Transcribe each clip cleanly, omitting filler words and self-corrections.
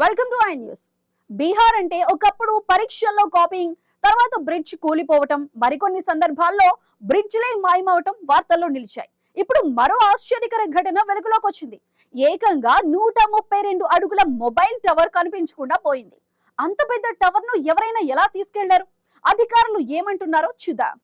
Welcome to I news. Bihar అంటే ఒకప్పుడు పరీక్షల్లో కాపీయింగ్, తర్వాత బ్రిడ్జ్ కూలిపోవటం, మరికొన్ని సందర్భాల్లో బ్రిడ్జ్లే మాయమవటం వార్తల్లో నిలిచాయి. ఇప్పుడు మరో ఆశ్చర్యకర ఘటన వెలుగులోకి వచ్చింది. ఏకంగా 132 అడుగుల మొబైల్ టవర్ కనిపించకుండా పోయింది. అంత పెద్ద టవర్ ను ఎవరైనా ఎలా తీసుకెళ్లారు? అధికారులు ఏమంటున్నారో చూద్దాం.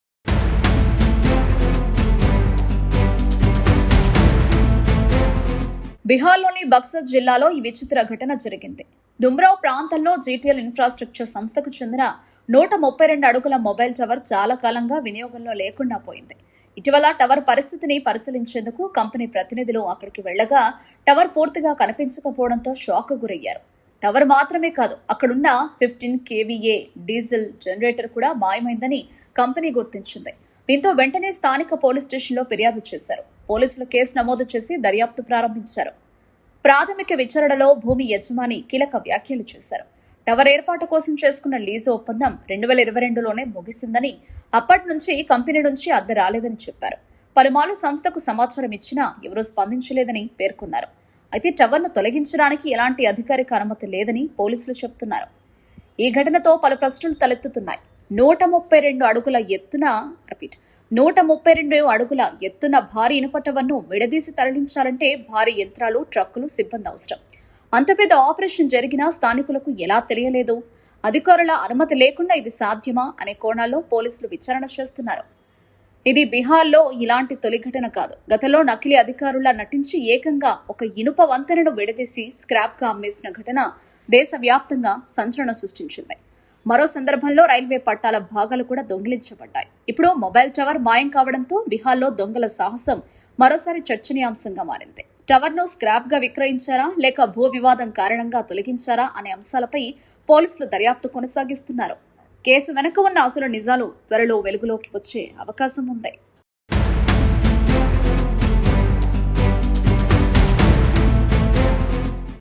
బీహార్లోని బక్సర్ జిల్లాలో ఈ విచిత్ర ఘటన జరిగింది. దుమ్రావ్ ప్రాంతంలో జీటీఎల్ ఇన్ఫ్రాస్ట్రక్చర్ సంస్థకు చెందిన 132 అడుగుల మొబైల్ టవర్ చాలా కాలంగా వినియోగంలో లేకుండా పోయింది. ఇటీవల టవర్ పరిస్థితిని పరిశీలించేందుకు కంపెనీ ప్రతినిధులు అక్కడికి వెళ్లగా టవర్ పూర్తిగా కనిపించకపోవడంతో షాక్ గురయ్యారు. టవర్ మాత్రమే కాదు, అక్కడున్న 15 kVA డీజిల్ జనరేటర్ కూడా మాయమైందని కంపెనీ గుర్తించింది. దీంతో వెంటనే స్థానిక పోలీస్ స్టేషన్లో ఫిర్యాదు చేశారు. పోలీసులు కేసు నమోదు చేసి దర్యాప్తు ప్రారంభించారు. ప్రాథమిక విచారణలో భూమి యజమాని కీలక వ్యాఖ్యలు చేశారు. టవర్ ఏర్పాటు కోసం చేసుకున్న లీజు ఒప్పందం 2022లోనే ముగిసిందని, అప్పటి నుంచి కంపెనీ నుంచి అద్దె రాలేదని చెప్పారు. పలుమార్లు సంస్థకు సమాచారం ఇచ్చినా ఎవరూ స్పందించలేదని పేర్కొన్నారు. అయితే టవర్ను తొలగించడానికి ఎలాంటి అధికారిక అనుమతి లేదని పోలీసులు చెబుతున్నారు. ఈ ఘటనతో పలు ప్రశ్నలు తలెత్తుతున్నాయి. 132 అడుగుల ఎత్తున భారీ ఇనుప టవర్ను విడదీసి తరలించాలంటే భారీ యంత్రాలు, ట్రక్కులు, సిబ్బంది అవసరం. అంత పెద్ద ఆపరేషన్ జరిగినా స్థానికులకు ఎలా తెలియలేదు? అధికారుల అనుమతి లేకుండా ఇది సాధ్యమా అనే కోణాల్లో పోలీసులు విచారణ చేస్తున్నారు. ఇది బీహార్లో ఇలాంటి తొలి ఘటన కాదు. గతంలో నకిలీ అధికారులా నటించి ఏకంగా ఒక ఇనుప వంతెనను విడదీసి స్క్రాప్ గా అమ్మేసిన ఘటన దేశవ్యాప్తంగా సంచలనం సృష్టించింది. మరో సందర్భంలో రైల్వే పట్టాల భాగాలు కూడా దొంగిలించబడ్డాయి. ఇప్పుడు మొబైల్ టవర్ మాయం కావడంతో బీహార్లో దొంగల సాహసం మరోసారి చర్చనీయాంశంగా మారింది. టవర్ను స్క్రాప్ గా విక్రయించారా లేక భూ వివాదం కారణంగా తొలగించారా అనే అంశాలపై పోలీసులు దర్యాప్తు కొనసాగిస్తున్నారు. కేసు వెనుక ఉన్న అసలు నిజాలు త్వరలో వెలుగులోకి వచ్చే అవకాశం ఉంది.